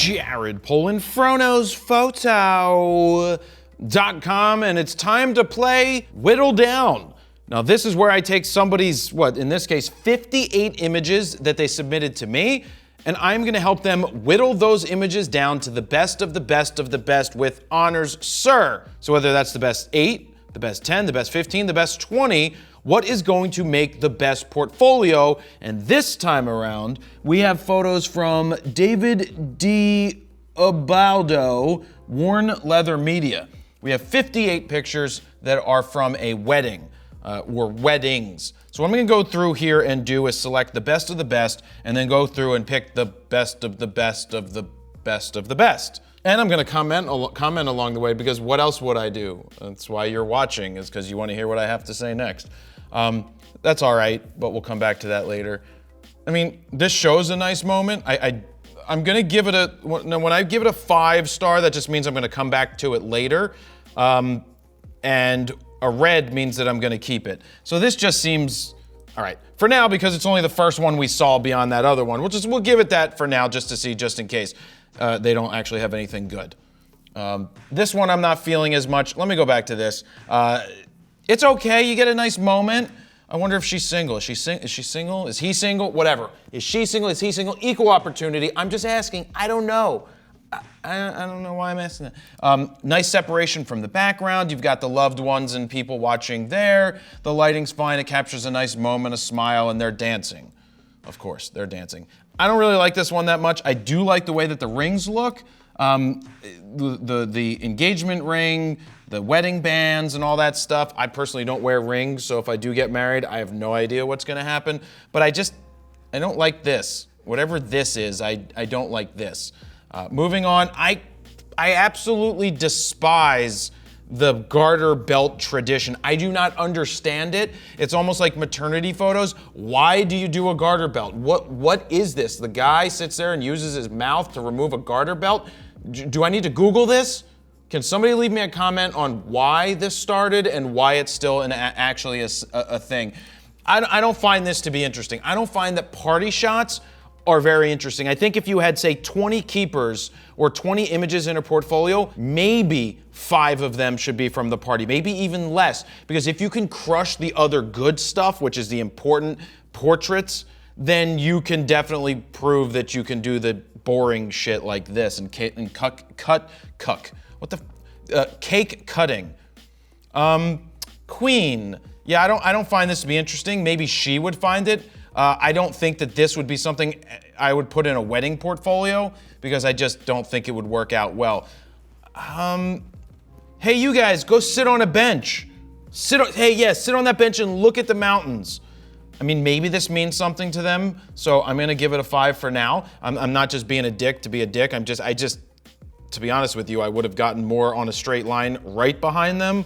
Jared Polin, FroKnowsPhoto.com, and it's time to play Whittle Down. Now this is where I take somebody's, in this case, 58 images that they submitted to me, and I'm gonna help them whittle those images down to the best of the best of the best with honors, sir. So whether that's the best 8, the best 10, the best 15, the best 20, what is going to make the best portfolio? And this time around, we have photos from David D. Ubaldo, Worn Leather Media. We have 58 pictures that are from a wedding, or weddings. So what I'm gonna go through here and do is select the best of the best, and then go through and pick the best of the best of the best of the best. And I'm gonna comment along the way, because what else would I do? That's why you're watching, is because you wanna hear what I have to say next. That's all right, but we'll come back to that later. I mean, this shows a nice moment. I'm gonna give it when I give it a 5-star, that just means I'm gonna come back to it later. And a red means that I'm gonna keep it. So this just seems, all right. For now, because it's only the first one we saw beyond that other one, we'll give it that for now, just to see, just in case they don't actually have anything good. This one I'm not feeling as much. Let me go back to this. It's okay, you get a nice moment. I wonder if she's single. Is she single? Is he single? Whatever. Is she single? Is he single? Equal opportunity. I'm just asking. I don't know. I don't know why I'm asking that. Nice separation from the background. You've got the loved ones and people watching there. The lighting's fine. It captures a nice moment, a smile, and they're dancing. Of course, they're dancing. I don't really like this one that much. I do like the way that the rings look. The engagement ring, the wedding bands and all that stuff. I personally don't wear rings, so if I do get married, I have no idea what's gonna happen. But I don't like this. Whatever this is, I don't like this. Moving on, I absolutely despise the garter belt tradition. I do not understand it. It's almost like maternity photos. Why do you do a garter belt? What is this? The guy sits there and uses his mouth to remove a garter belt? Do I need to Google this? Can somebody leave me a comment on why this started and why it's still actually a thing? I don't find this to be interesting. I don't find that party shots are very interesting. I think if you had, say, 20 keepers or 20 images in a portfolio, maybe 5 of them should be from the party, maybe even less. Because if you can crush the other good stuff, which is the important portraits, then you can definitely prove that you can do the boring shit like this and cake cutting. Queen. Yeah, I don't find this to be interesting. Maybe she would find it. I don't think that this would be something I would put in a wedding portfolio, because I just don't think it would work out well. Hey, you guys, go sit on a bench. Sit on that bench and look at the mountains. I mean, maybe this means something to them, so I'm gonna give it a 5 for now. I'm not just being a dick to be a dick. To be honest with you, I would have gotten more on a straight line right behind them.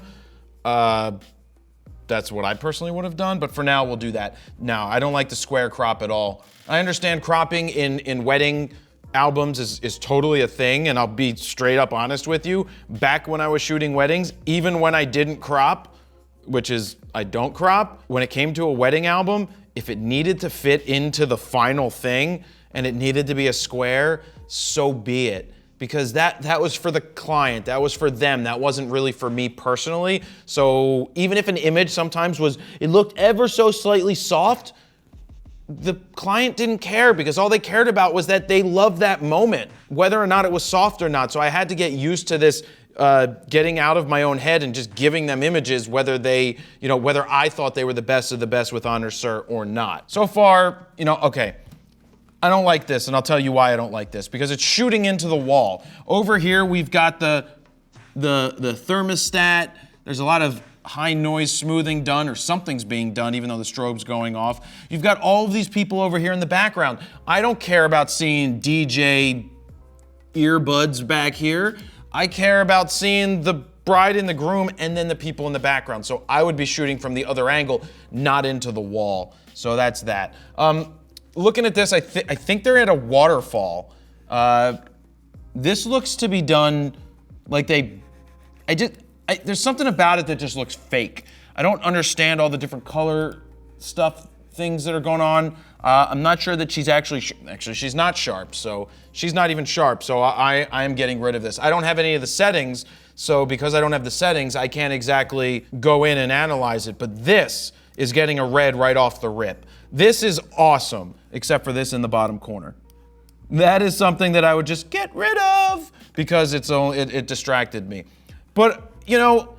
That's what I personally would have done, but for now, we'll do that. Now, I don't like the square crop at all. I understand cropping in wedding albums is totally a thing, and I'll be straight up honest with you. Back when I was shooting weddings, even when I didn't crop, which is I don't crop, when it came to a wedding album, if it needed to fit into the final thing and it needed to be a square, so be it. Because that was for the client, that was for them, that wasn't really for me personally. So even if an image sometimes it looked ever so slightly soft, the client didn't care, because all they cared about was that they loved that moment, whether or not it was soft or not. So I had to get used to this getting out of my own head and just giving them images, whether whether I thought they were the best of the best with honor, sir, or not. So far, okay. I don't like this, and I'll tell you why I don't like this. Because it's shooting into the wall. Over here, we've got the thermostat. There's a lot of high noise smoothing done, or something's being done, even though the strobe's going off. You've got all of these people over here in the background. I don't care about seeing DJ earbuds back here. I care about seeing the bride and the groom and then the people in the background. So I would be shooting from the other angle, not into the wall. So that's that. Looking at this, I think they're at a waterfall. This looks to be done like there's something about it that just looks fake. I don't understand all the different color things that are going on. I'm not sure that she's actually she's not sharp, so she's not even sharp, so I am getting rid of this. I don't have any of the settings, so because I don't have the settings, I can't exactly go in and analyze it, but this is getting a red right off the rip. This is awesome, except for this in the bottom corner. That is something that I would just get rid of because it distracted me. But, you know,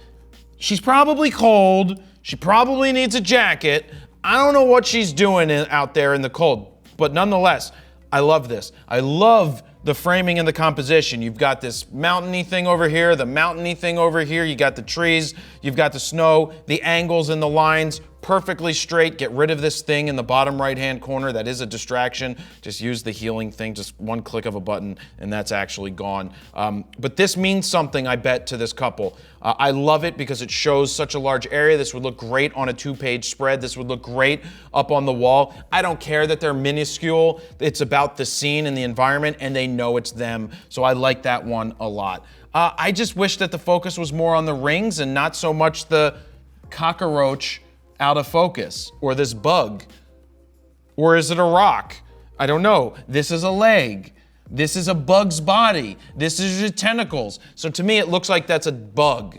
she's probably cold. She probably needs a jacket. I don't know what she's doing out there in the cold, but nonetheless, I love this. I love the framing and the composition. You've got this mountainy thing over here, the mountainy thing over here. You got the trees, you've got the snow, the angles and the lines perfectly straight. Get rid of this thing in the bottom right-hand corner. That is a distraction. Just use the healing thing, just one click of a button, and that's actually gone. But this means something, I bet, to this couple. I love it because it shows such a large area. This would look great on a 2-page spread. This would look great up on the wall. I don't care that they're minuscule. It's about the scene and the environment, and they know it's them. So I like that one a lot. I just wish that the focus was more on the rings and not so much the cockroach out of focus, or this bug, or is it a rock? I don't know. This is a leg. This is a bug's body. This is your tentacles. So to me, it looks like that's a bug.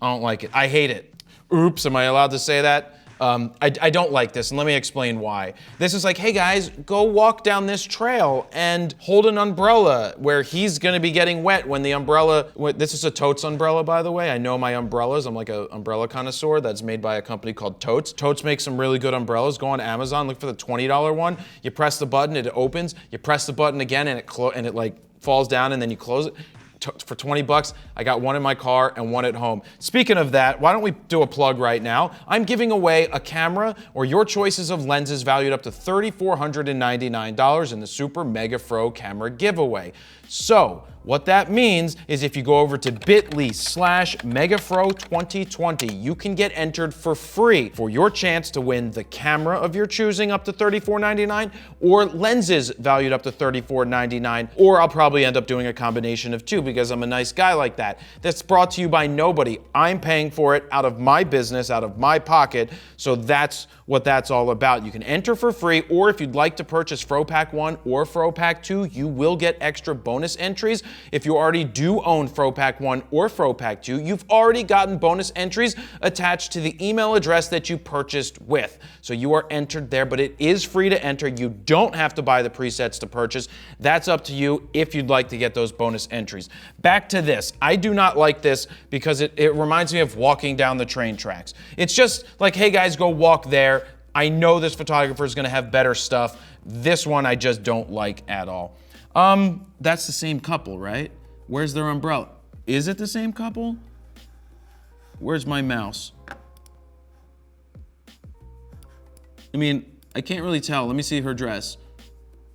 I don't like it. I hate it. Oops, am I allowed to say that? I don't like this, and let me explain why. This is like, hey guys, go walk down this trail and hold an umbrella where he's gonna be getting wet when the umbrella, this is a Totes umbrella, by the way. I know my umbrellas. I'm like an umbrella connoisseur that's made by a company called Totes. Totes makes some really good umbrellas. Go on Amazon, look for the $20 one. You press the button, it opens. You press the button again, and it like falls down, and then you close it. For 20 bucks, I got one in my car and one at home. Speaking of that, why don't we do a plug right now? I'm giving away a camera or your choices of lenses valued up to $3,499 in the Super Mega Fro camera giveaway. So, what that means is if you go over to bit.ly/megafro2020, you can get entered for free for your chance to win the camera of your choosing up to $34.99 or lenses valued up to $34.99, or I'll probably end up doing a combination of two because I'm a nice guy like that. That's brought to you by nobody. I'm paying for it out of my business, out of my pocket, so that's what that's all about. You can enter for free, or if you'd like to purchase FroPack 1 or FroPack 2, you will get extra bonus entries. If you already do own FroPack 1 or FroPack 2, you've already gotten bonus entries attached to the email address that you purchased with. So you are entered there, but it is free to enter. You don't have to buy the presets to purchase. That's up to you if you'd like to get those bonus entries. Back to this. I do not like this because it reminds me of walking down the train tracks. It's just like, hey guys, go walk there. I know this photographer is going to have better stuff. This one I just don't like at all. That's the same couple, right? Where's their umbrella? Is it the same couple? Where's my mouse? I mean, I can't really tell. Let me see her dress.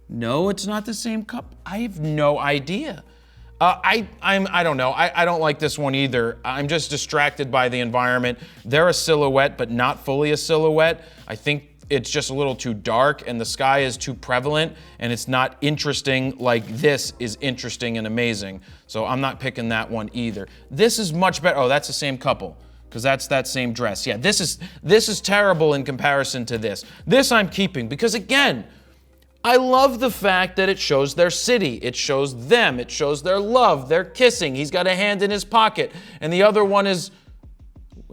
No, it's not the same couple. I have no idea. I don't know. I don't like this one either. I'm just distracted by the environment. They're a silhouette, but not fully a silhouette. I think it's just a little too dark and the sky is too prevalent and it's not interesting like this is interesting and amazing. So I'm not picking that one either. This is much better. Oh, that's the same couple because that's that same dress. Yeah, this is terrible in comparison to this. This I'm keeping because again, I love the fact that it shows their city, it shows them, it shows their love, they're kissing, he's got a hand in his pocket, and the other one is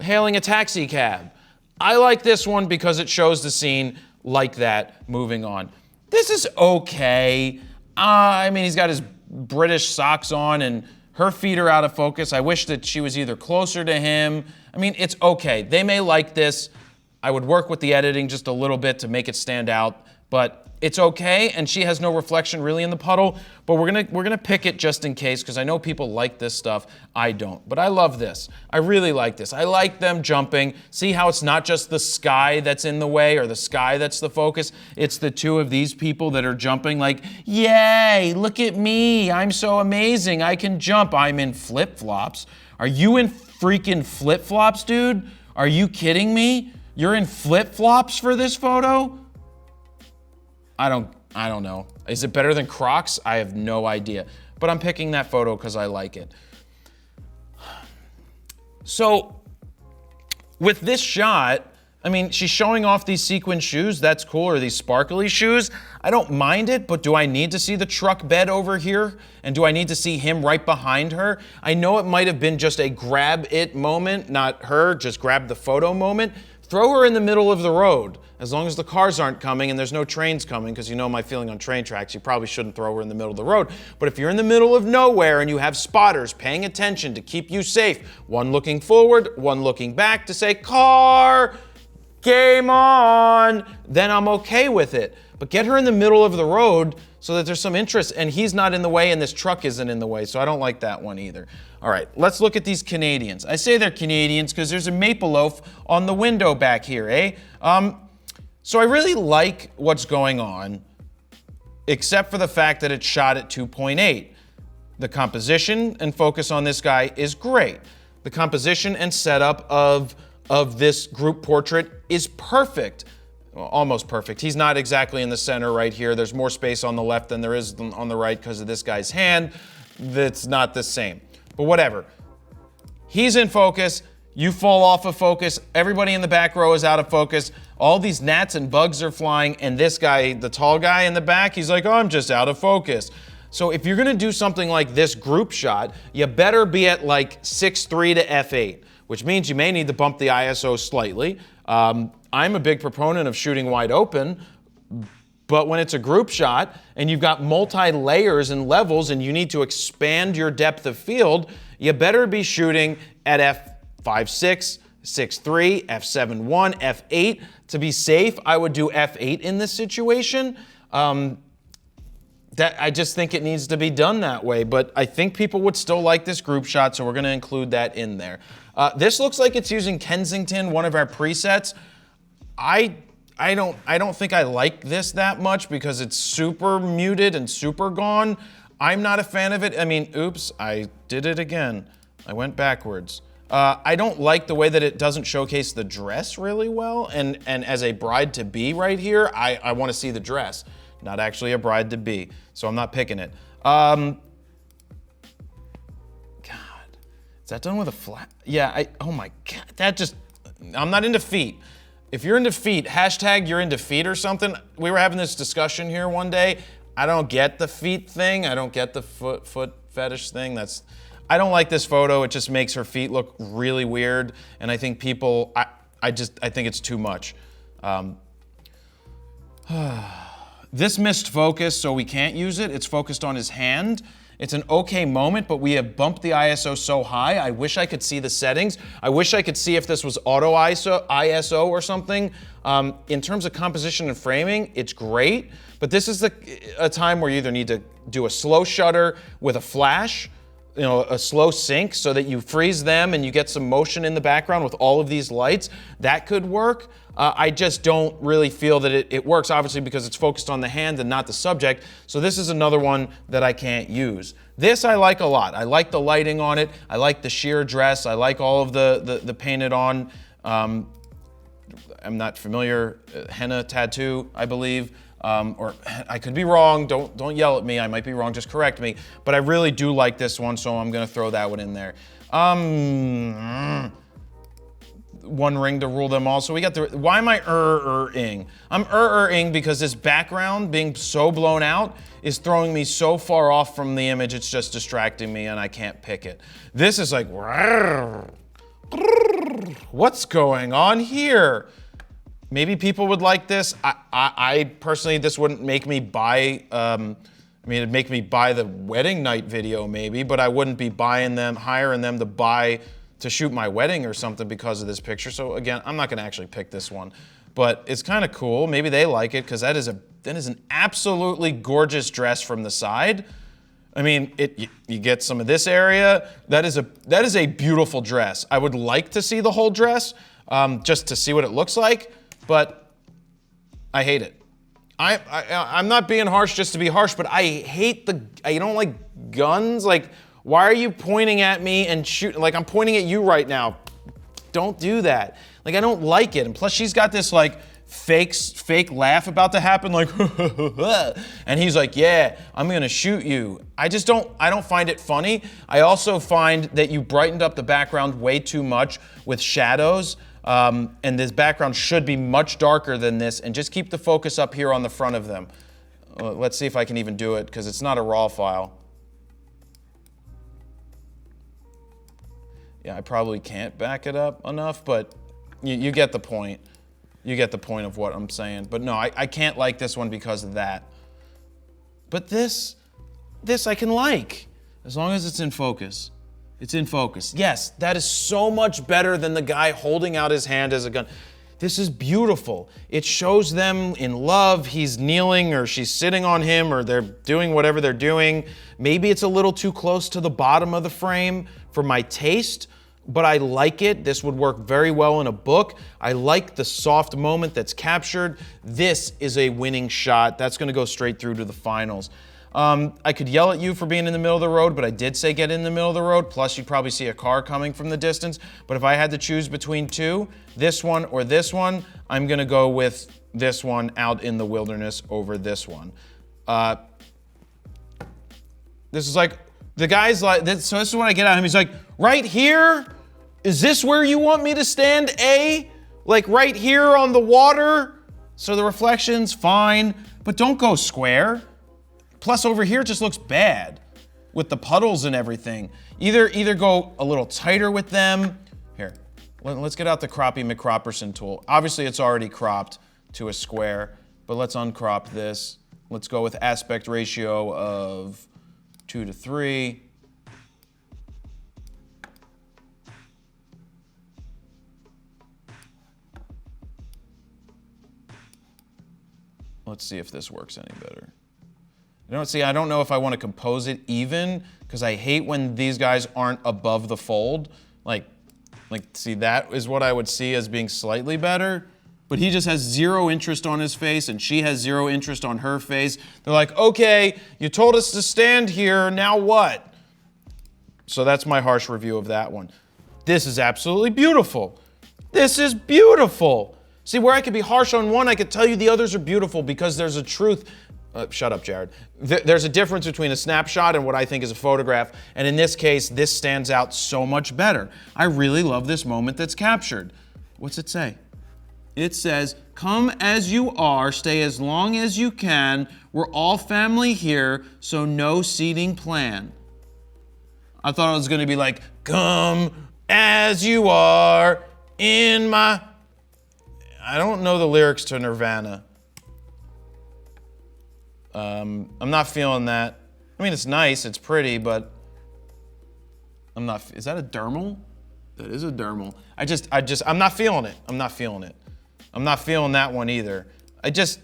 hailing a taxi cab. I like this one because it shows the scene like that. Moving on. This is okay. I mean, he's got his British socks on and her feet are out of focus. I wish that she was either closer to him. I mean, it's okay. They may like this. I would work with the editing just a little bit to make it stand out, but it's okay, and she has no reflection really in the puddle, but we're gonna pick it just in case, because I know people like this stuff. I don't, but I love this. I really like this. I like them jumping. See how it's not just the sky that's in the way or the sky that's the focus. It's the two of these people that are jumping like, yay, look at me. I'm so amazing. I can jump. I'm in flip-flops. Are you in freaking flip-flops, dude? Are you kidding me? You're in flip-flops for this photo? I don't know. Is it better than Crocs? I have no idea. But I'm picking that photo because I like it. So, with this shot, I mean, she's showing off these sequin shoes. That's cool, or these sparkly shoes. I don't mind it, but do I need to see the truck bed over here? And do I need to see him right behind her? I know it might have been just a grab it moment, not her, just grab the photo moment. Throw her in the middle of the road. As long as the cars aren't coming and there's no trains coming, because you know my feeling on train tracks, you probably shouldn't throw her in the middle of the road. But if you're in the middle of nowhere and you have spotters paying attention to keep you safe, one looking forward, one looking back to say, car, game on, then I'm okay with it. But get her in the middle of the road so that there's some interest, and he's not in the way and this truck isn't in the way, so I don't like that one either. All right, let's look at these Canadians. I say they're Canadians because there's a maple loaf on the window back here, eh? So I really like what's going on, except for the fact that it's shot at 2.8. The composition and focus on this guy is great. The composition and setup of this group portrait is perfect. Well, almost perfect. He's not exactly in the center right here. There's more space on the left than there is on the right because of this guy's hand. That's not the same. But whatever. He's in focus. You fall off of focus. Everybody in the back row is out of focus. All these gnats and bugs are flying. And this guy, the tall guy in the back, he's like, oh, I'm just out of focus. So if you're going to do something like this group shot, you better be at like 6:3 to f8, which means you may need to bump the ISO slightly. I'm a big proponent of shooting wide open, but when it's a group shot and you've got multi-layers and levels and you need to expand your depth of field, you better be shooting at f5.6, 6.3, f7.1, f8. To be safe, I would do f8 in this situation. I just think it needs to be done that way, but I think people would still like this group shot, so we're going to include that in there. This looks like it's using Kensington, one of our presets. I don't think I like this that much because it's super muted and super gone. I'm not a fan of it. I mean, oops, I did it again. I went backwards. I don't like the way that it doesn't showcase the dress really well, and as a bride-to-be right here, I want to see the dress. Not actually a bride-to-be, so I'm not picking it. God, is that done with a flat? Yeah, oh my God, that just, I'm not into feet. If you're into feet, hashtag you're into feet or something. We were having this discussion here one day. I don't get the feet thing. I don't get the foot fetish thing. I don't like this photo. It just makes her feet look really weird. And I think people, I think it's too much. This missed focus, so we can't use it. It's focused on his hand. It's an okay moment, but we have bumped the ISO so high. I wish I could see the settings. I wish I could see if this was auto ISO or something. In terms of composition and framing, it's great, but this is a time where you either need to do a slow shutter with a flash, you know, a slow sync so that you freeze them and you get some motion in the background with all of these lights. That could work. I just don't really feel that it works, obviously, because it's focused on the hand and not the subject. So this is another one that I can't use. This I like a lot. I like the lighting on it. I like the sheer dress. I like all of the painted on. I'm not familiar. Henna tattoo, I believe. Or I could be wrong. Don't yell at me. I might be wrong. Just correct me. But I really do like this one, so I'm going to throw that one in there. One ring to rule them all. So we got the, why am I ing? I'm ing because this background being so blown out is throwing me so far off from the image, it's just distracting me and I can't pick it. This is like, what's going on here? Maybe people would like this. I personally, this wouldn't make me buy, I mean, it'd make me buy the wedding night video maybe, but I wouldn't be buying them, hiring them to shoot my wedding or something because of this picture. So again, I'm not gonna actually pick this one, but it's kind of cool. Maybe they like it because that is an absolutely gorgeous dress from the side. I mean, you get some of this area. That is a beautiful dress. I would like to see the whole dress just to see what it looks like, but I hate it. I'm not being harsh just to be harsh, but I don't like guns. Like, why are you pointing at me and shooting? Like, I'm pointing at you right now. Don't do that. Like, I don't like it. And plus, she's got this like fake laugh about to happen, like, and he's like, yeah, I'm gonna shoot you. I don't find it funny. I also find that you brightened up the background way too much with shadows. And this background should be much darker than this, and just keep the focus up here on the front of them. Let's see if I can even do it, because it's not a RAW file. Yeah, I probably can't back it up enough, but you get the point. You get the point of what I'm saying. But no, I can't like this one because of that. But this I can like, as long as it's in focus. It's in focus. Yes, that is so much better than the guy holding out his hand as a gun. This is beautiful. It shows them in love. He's kneeling, or she's sitting on him, or they're doing whatever they're doing. Maybe it's a little too close to the bottom of the frame for my taste, but I like it. This would work very well in a book. I like the soft moment that's captured. This is a winning shot. That's gonna go straight through to the finals. I could yell at you for being in the middle of the road, but I did say get in the middle of the road. Plus, you'd probably see a car coming from the distance. But if I had to choose between two, this one or this one, I'm gonna go with this one out in the wilderness over this one. This is like, the guy's like, so this is when I get at him, he's like, right here? Is this where you want me to stand, A? Like right here on the water? So the reflection's fine, but don't go square. Plus over here it just looks bad with the puddles and everything. Either go a little tighter with them. Here, let's get out the Croppy McCropperson tool. Obviously it's already cropped to a square, but let's uncrop this. Let's go with aspect ratio of 2:3. Let's see if this works any better. I don't know if I want to compose it even, because I hate when these guys aren't above the fold. Like, see, that is what I would see as being slightly better. But he just has zero interest on his face, and she has zero interest on her face. They're like, okay, you told us to stand here, now what? So that's my harsh review of that one. This is absolutely beautiful. This is beautiful. See, where I could be harsh on one, I could tell you the others are beautiful because there's a truth. Shut up, Jared. There's a difference between a snapshot and what I think is a photograph, and in this case, this stands out so much better. I really love this moment that's captured. What's it say? It says, come as you are, stay as long as you can. We're all family here, so no seating plan. I thought it was gonna be like, come as you are in my... I don't know the lyrics to Nirvana. I'm not feeling that. I mean, it's nice, it's pretty, but I'm not, is that a dermal? That is a dermal. I'm not feeling it. I'm not feeling it. I'm not feeling that one either. I just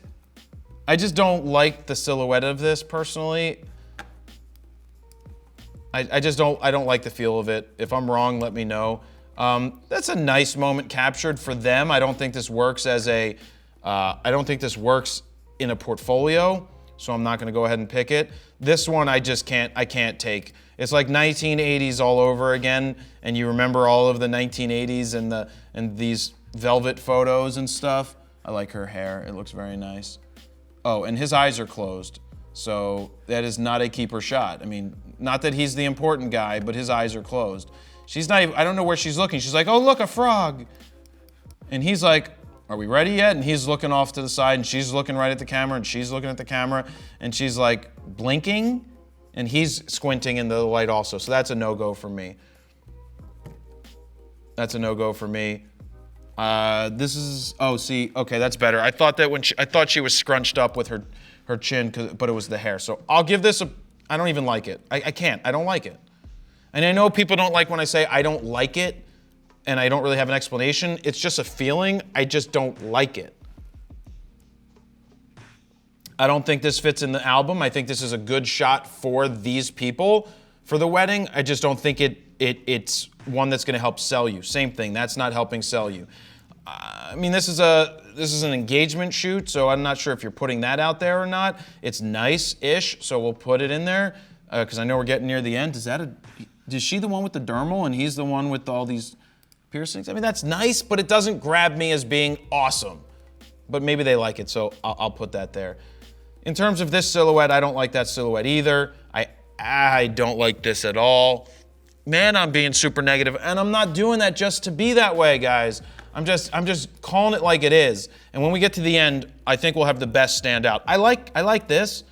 don't like the silhouette of this personally. I don't like the feel of it. If I'm wrong, let me know. That's a nice moment captured for them. I don't think this works as a, I don't think this works in a portfolio, so I'm not gonna go ahead and pick it. This one I can't take. It's like 1980s all over again, and you remember all of the 1980s and these velvet photos and stuff. I like her hair, it looks very nice. Oh, and his eyes are closed, so that is not a keeper shot. I mean, not that he's the important guy, but his eyes are closed. She's not even, I don't know where she's looking. She's like, oh look, a frog. And he's like, are we ready yet? And he's looking off to the side, and she's looking right at the camera, and she's looking at the camera, and she's like blinking, and he's squinting in the light also. So that's a no-go for me. That's a no-go for me. This is, oh, see, okay, that's better. I thought that I thought she was scrunched up with her chin, but it was the hair. So I'll give this I don't even like it. I can't, I don't like it. And I know people don't like when I say I don't like it, and I don't really have an explanation. It's just a feeling, I just don't like it. I don't think this fits in the album. I think this is a good shot for these people for the wedding. I just don't think it's one that's gonna help sell you. Same thing, that's not helping sell you. I mean, this is an engagement shoot, so I'm not sure if you're putting that out there or not. It's nice-ish, so we'll put it in there, because I know we're getting near the end. Is she the one with the dermal and he's the one with all these piercings? I mean, that's nice, but it doesn't grab me as being awesome. But maybe they like it, so I'll put that there. In terms of this silhouette, I don't like that silhouette either. I don't like this at all. Man, I'm being super negative, and I'm not doing that just to be that way, guys. I'm just calling it like it is. And when we get to the end, I think we'll have the best standout. I like this.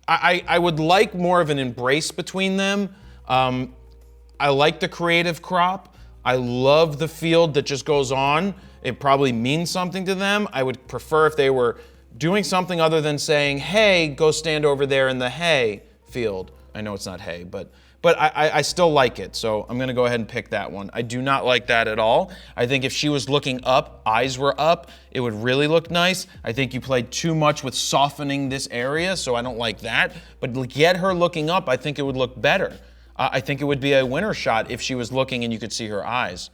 I would like more of an embrace between them. I like the creative crop. I love the field that just goes on. It probably means something to them. I would prefer if they were doing something other than saying, hey, go stand over there in the hay field. I know it's not hay, but I still like it, so I'm gonna go ahead and pick that one. I do not like that at all. I think if she was looking up, eyes were up, it would really look nice. I think you played too much with softening this area, so I don't like that. But get her looking up, I think it would look better. I think it would be a winner shot if she was looking and you could see her eyes.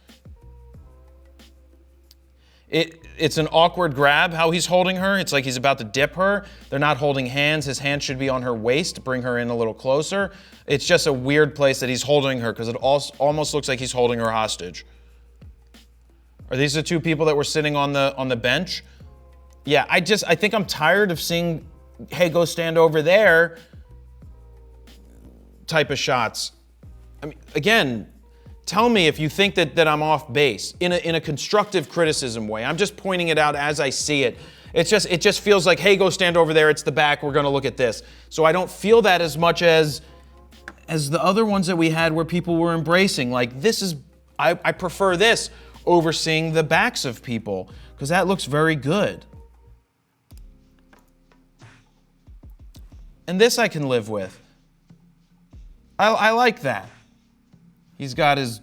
It's an awkward grab how he's holding her. It's like he's about to dip her. They're not holding hands. His hand should be on her waist to bring her in a little closer. It's just a weird place that he's holding her because it almost looks like he's holding her hostage. Are these the two people that were sitting on the bench? Yeah, I think I'm tired of seeing, hey, go stand over there type of shots. I mean, again, tell me if you think that I'm off base in a constructive criticism way. I'm just pointing it out as I see it. It just feels like, hey, go stand over there. It's the back. We're going to look at this. So I don't feel that as much as the other ones that we had where people were embracing. Like this is, I prefer this over seeing the backs of people because that looks very good. And this I can live with. I like that. He's got his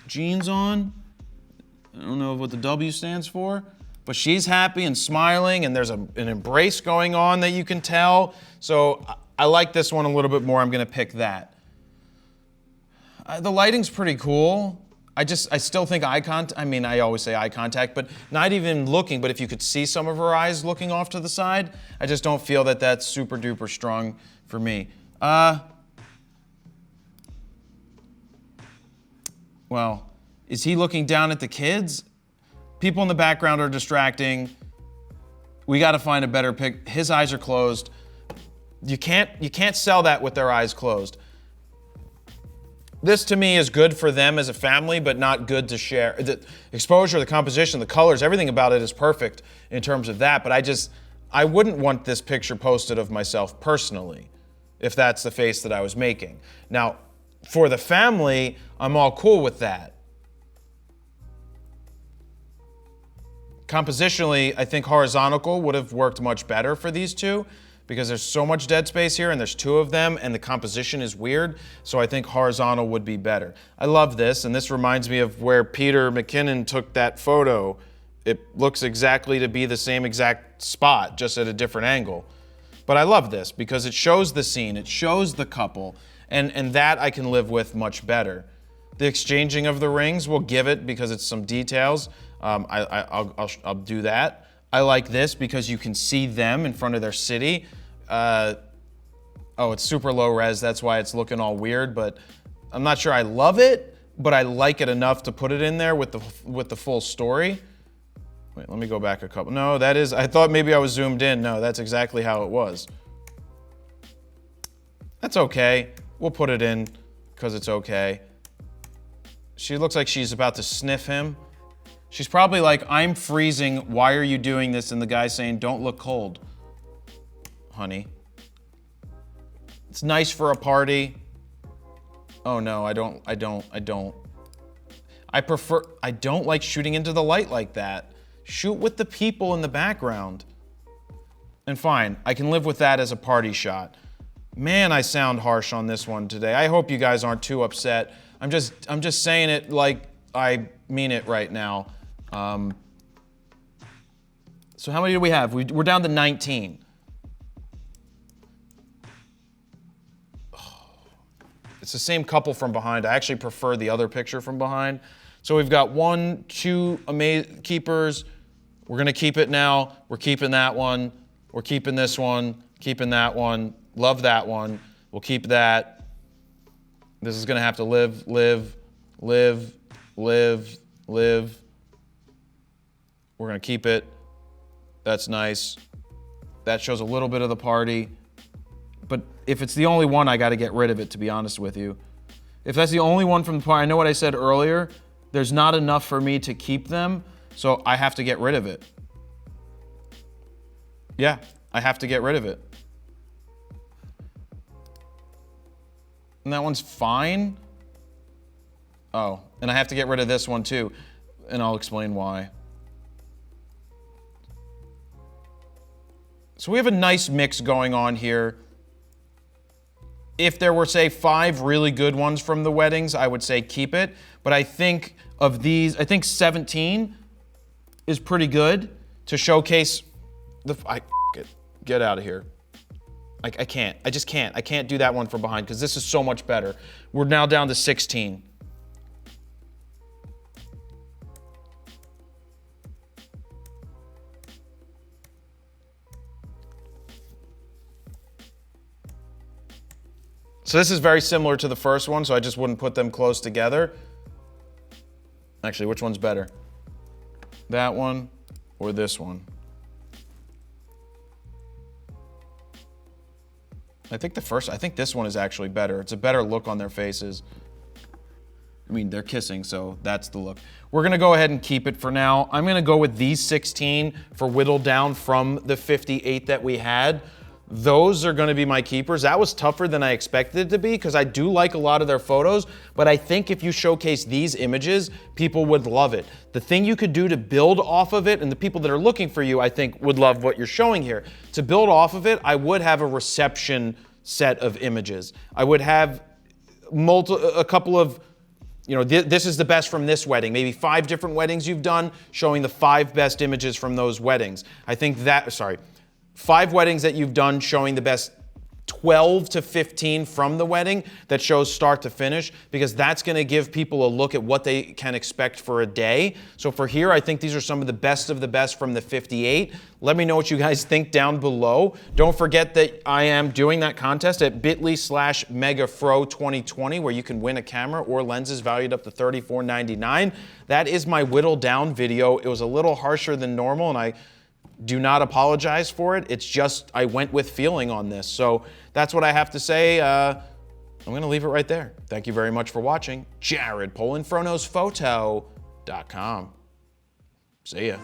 jeans on. I don't know what the W stands for, but she's happy and smiling, and there's an embrace going on that you can tell. So I like this one a little bit more. I'm gonna pick that. The lighting's pretty cool. I still think eye contact, I mean, I always say eye contact, but not even looking, but if you could see some of her eyes looking off to the side, I just don't feel that that's super duper strong for me. Well, is he looking down at the kids? People in the background are distracting. We got to find a better pick. His eyes are closed. You can't sell that with their eyes closed. This to me is good for them as a family, but not good to share. The exposure, the composition, the colors, everything about it is perfect in terms of that, but I wouldn't want this picture posted of myself personally, if that's the face that I was making. Now, for the family, I'm all cool with that. Compositionally, I think horizontal would have worked much better for these two because there's so much dead space here and there's two of them and the composition is weird, so I think horizontal would be better. I love this, and this reminds me of where Peter McKinnon took that photo. It looks exactly to be the same exact spot, just at a different angle. But I love this because it shows the scene, it shows the couple, and that I can live with much better. The exchanging of the rings will give it because it's some details. I'll do that. I like this because you can see them in front of their city. Oh, it's super low res, that's why it's looking all weird, but I'm not sure I love it, but I like it enough to put it in there with the full story. Wait, let me go back a couple. No, that is, I thought maybe I was zoomed in. No, that's exactly how it was. That's okay. We'll put it in because it's okay. She looks like she's about to sniff him. She's probably like, I'm freezing, why are you doing this? And the guy's saying, don't look cold, honey. It's nice for a party. Oh no, I don't like shooting into the light like that. Shoot with the people in the background. And fine, I can live with that as a party shot. Man, I sound harsh on this one today. I hope you guys aren't too upset. I'm just saying it like I mean it right now. So how many do we have? We're down to 19. It's the same couple from behind. I actually prefer the other picture from behind. So we've got 1, 2 keepers. We're gonna keep it now. We're keeping that one. We're keeping this one. Keeping that one. Love that one. We'll keep that. This is gonna have to live. We're gonna keep it. That's nice. That shows a little bit of the party. But if it's the only one, I gotta get rid of it, to be honest with you. If that's the only one from the party, I know what I said earlier. there's not enough for me to keep them, so I have to get rid of it. Yeah, I have to get rid of it. And that one's fine. Oh, and I have to get rid of this one too, and I'll explain why. So we have a nice mix going on here. If there were, say, 5 really good ones from the weddings, I would say keep it. But I think of these, I think 17 is pretty good to showcase the, get out of here. I can't, I just can't. I can't do that one from behind because this is so much better. We're now down to 16. So this is very similar to the first one, so I just wouldn't put them close together. Actually, which one's better? That one or this one? I think this one is actually better. It's a better look on their faces. I mean, they're kissing, so that's the look. We're gonna go ahead and keep it for now. I'm gonna go with these 16 for whittled down from the 58 that we had. Those are gonna be my keepers. That was tougher than I expected it to be because I do like a lot of their photos, but I think if you showcase these images, people would love it. The thing you could do to build off of it, and the people that are looking for you, I think would love what you're showing here. To build off of it, I would have a reception set of images. I would have a couple of, you know, this is the best from this wedding. Maybe 5 different weddings you've done, showing the 5 best images from those weddings. I think that, 5 weddings that you've done showing the best 12 to 15 from the wedding that shows start to finish, because that's gonna give people a look at what they can expect for a day. So for here, I think these are some of the best from the 58. Let me know what you guys think down below. Don't forget that I am doing that contest at bit.ly/megafro2020 where you can win a camera or lenses valued up to $34.99. That is my whittle down video. It was a little harsher than normal, and I do not apologize for it. It's just I went with feeling on this. So that's what I have to say. I'm going to leave it right there. Thank you very much for watching. Jared, Polin, FroKnowsPhoto.com. See ya.